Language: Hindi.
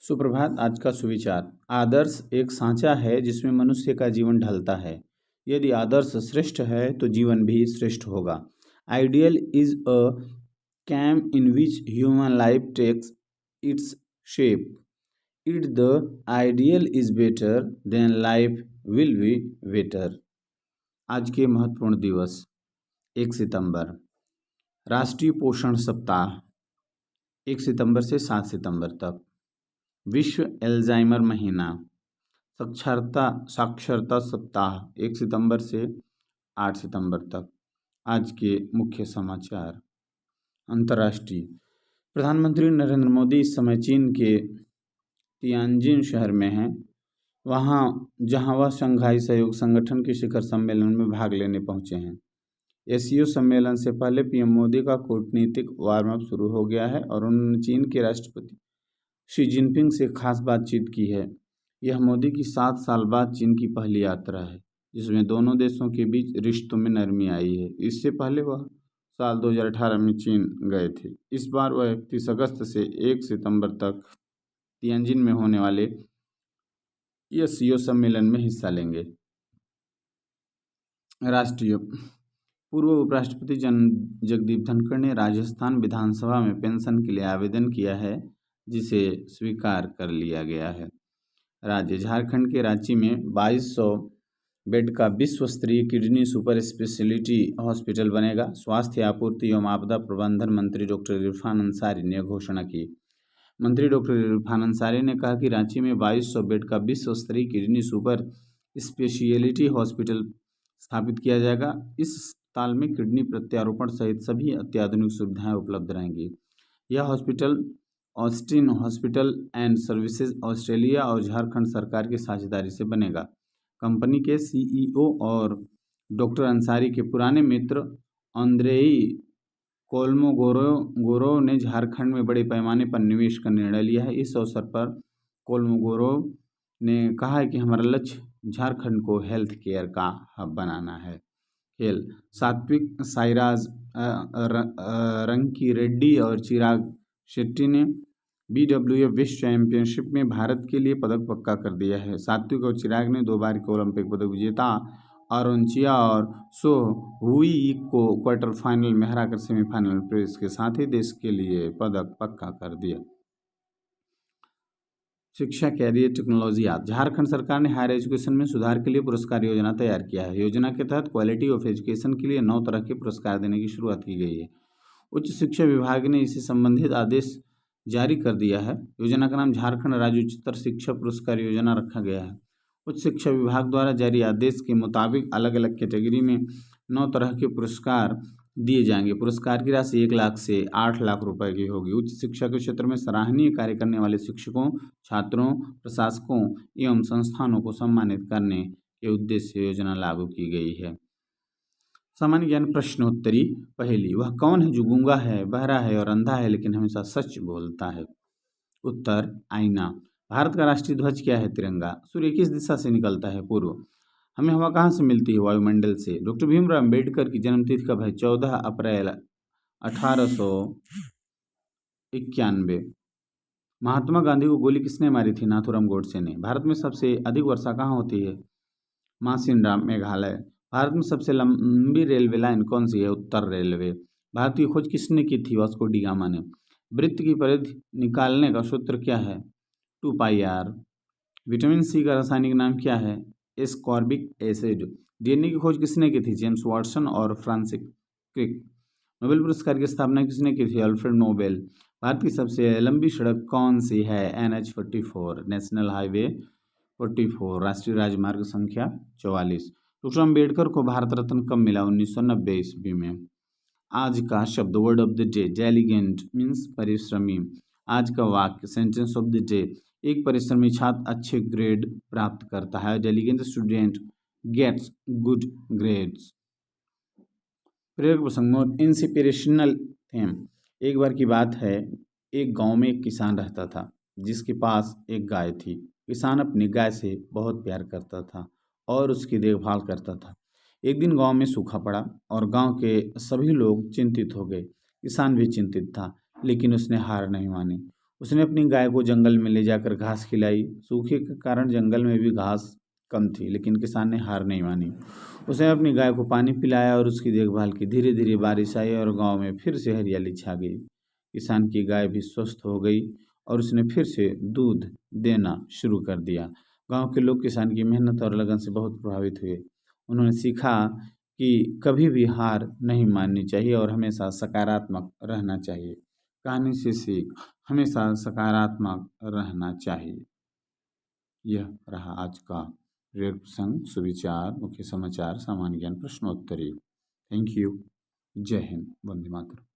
सुप्रभात। आज का सुविचार। आदर्श एक सांचा है जिसमें मनुष्य का जीवन ढलता है। यदि आदर्श श्रेष्ठ है तो जीवन भी श्रेष्ठ होगा। Ideal is a cam in which human life takes its shape. If the ideal is better then life will be better. आज के महत्वपूर्ण दिवस 1 सितंबर राष्ट्रीय पोषण सप्ताह 1 सितंबर से 7 सितंबर तक। विश्व एल्जाइमर महीना। साक्षरता सप्ताह 1 सितंबर से 8 सितंबर तक। आज के मुख्य समाचार। अंतर्राष्ट्रीय। प्रधानमंत्री नरेंद्र मोदी इस समय चीन के तियानजिन शहर में हैं, जहां वह शंघाई सहयोग संगठन के शिखर सम्मेलन में भाग लेने पहुंचे हैं। एससीओ सम्मेलन से पहले पीएम मोदी का कूटनीतिक वार्म अप शुरू हो गया है और उन्होंने चीन के राष्ट्रपति शी जिनपिंग से खास बातचीत की है। यह मोदी की 7 साल बाद चीन की पहली यात्रा है, जिसमें दोनों देशों के बीच रिश्तों में नरमी आई है। इससे पहले वह साल 2018 में चीन गए थे। इस बार वह 31 अगस्त से 1 सितंबर तक तियानजिन में होने वाले एससीओ सम्मेलन में हिस्सा लेंगे। राष्ट्रीय। पूर्व उपराष्ट्रपति जगदीप धनखड़ ने राजस्थान विधानसभा में पेंशन के लिए आवेदन किया है, जिसे स्वीकार कर लिया गया है। राज्य। झारखंड के रांची में 2200 बेड का विश्व स्तरीय किडनी सुपर स्पेशलिटी हॉस्पिटल बनेगा। स्वास्थ्य आपूर्ति एवं आपदा प्रबंधन मंत्री डॉक्टर इरफान अंसारी ने घोषणा की। मंत्री डॉक्टर इरफान अंसारी ने कहा कि रांची में 2200 बेड का विश्व स्तरीय किडनी सुपर स्पेशलिटी हॉस्पिटल स्थापित किया जाएगा। इस अस्पताल में किडनी प्रत्यारोपण सहित सभी अत्याधुनिक सुविधाएं उपलब्ध रहेंगी। यह hospital Austin hospital and services Australia और झारखंड सरकार की साझेदारी से बनेगा। कंपनी के सीईओ और डॉक्टर अंसारी के पुराने मित्र अंद्रेई कोल्मोगोरोव ने झारखंड में बड़े पैमाने पर निवेश का निर्णय लिया है। इस अवसर पर कोल्मोगोरोव ने कहा है कि हमारा लक्ष्य झारखंड को हेल्थ केयर का हब बनाना है। खेल। सात्विक साईराज रंकी रेड्डी और चिराग शेट्टी ने BWF विश्व चैंपियनशिप में भारत के लिए पदक पक्का कर दिया है। सात्विक और चिराग ने 2 बार के ओलंपिक पदक विजेता अरुणचिया और सो हुई को क्वार्टर फाइनल में हराकर सेमीफाइनल में प्रवेश के साथ ही देश के लिए पदक पक्का कर दिया। शिक्षा, कैरियर, टेक्नोलॉजी। आज झारखंड सरकार ने हायर एजुकेशन में सुधार के लिए पुरस्कार योजना तैयार किया है। योजना के तहत क्वालिटी ऑफ एजुकेशन के लिए 9 तरह के पुरस्कार देने की शुरुआत की गई है। उच्च शिक्षा विभाग ने इससे संबंधित आदेश जारी कर दिया है। योजना का नाम झारखंड राज्य उच्चतर शिक्षा पुरस्कार योजना रखा गया है। उच्च शिक्षा विभाग द्वारा जारी आदेश के मुताबिक अलग अलग कैटेगरी में 9 तरह के पुरस्कार दिए जाएंगे। पुरस्कार की राशि 1 लाख से 8 लाख रुपए की होगी। उच्च शिक्षा के क्षेत्र में सराहनीय कार्य करने वाले शिक्षकों, छात्रों, प्रशासकों एवं संस्थानों को सम्मानित करने के उद्देश्य से योजना लागू की गई है। सामान्य ज्ञान प्रश्नोत्तरी। पहली, वह कौन है जो गूंगा है, बहरा है और अंधा है लेकिन हमेशा सच बोलता है? उत्तर, आईना। भारत का राष्ट्रीय ध्वज क्या है? तिरंगा। सूर्य किस दिशा से निकलता है? पूर्व। हमें हवा कहाँ से मिलती है? वायुमंडल से। डॉक्टर भीमराव अम्बेडकर की जन्मतिथि कब है? 14 अप्रैल 1891। महात्मा गांधी को गोली किसने मारी थी? नाथूराम गोडसे ने। भारत में सबसे अधिक वर्षा कहाँ होती है? मासिनराम, मेघालय। भारत में सबसे लंबी रेलवे लाइन कौन सी है? उत्तर रेलवे। भारत की खोज किसने की थी? वास्को डी गामा ने। वृत्त की परिधि निकालने का सूत्र क्या है? 2πr। विटामिन सी का रासायनिक नाम क्या है? Ascorbic acid. डीएनए की खोज किसने की थी? जेम्स वाटसन और फ्रांसिस क्रिक। नोबेल पुरस्कार की स्थापना किसने की थी? Alfred Nobel. भारत की सबसे लंबी सड़क कौन सी है? NH-44, नेशनल हाईवे 44, राष्ट्रीय राजमार्ग संख्या 44। डॉक्टर अम्बेडकर को भारत रत्न कब मिला? 1990 ईस्वी में। आज का शब्द, word of the day, diligent means परिश्रमी। आज का वाक्य, सेंटेंस ऑफ द डे, एक परिश्रमी छात्र अच्छे ग्रेड प्राप्त करता है। डेलीगेंट स्टूडेंट गेट्स गुड ग्रेड्स। प्रेरक प्रसंग, इंस्पिरेशनल थीम। एक बार की बात है, एक गांव में एक किसान रहता था जिसके पास एक गाय थी। किसान अपनी गाय से बहुत प्यार करता था और उसकी देखभाल करता था। एक दिन गांव में सूखा पड़ा और गांव के सभी लोग चिंतित हो गए। किसान भी चिंतित था, लेकिन उसने हार नहीं मानी। उसने अपनी गाय को जंगल में ले जाकर घास खिलाई। सूखे के कारण जंगल में भी घास कम थी, लेकिन किसान ने हार नहीं मानी। उसने अपनी गाय को पानी पिलाया और उसकी देखभाल की। धीरे धीरे बारिश आई और गांव में फिर से हरियाली छा गई। किसान की गाय भी स्वस्थ हो गई और उसने फिर से दूध देना शुरू कर दिया। गांव के लोग किसान की मेहनत और लगन से बहुत प्रभावित हुए। उन्होंने सीखा कि कभी भी हार नहीं माननी चाहिए और हमेशा सकारात्मक रहना चाहिए। कहानी से सीख, हमेशा सकारात्मक रहना चाहिए। यह रहा आज का रेडियो प्रसंग, सुविचार, मुख्य समाचार, सामान्य ज्ञान, प्रश्नोत्तरी। Thank you. जय हिंद, वंदे मातरम।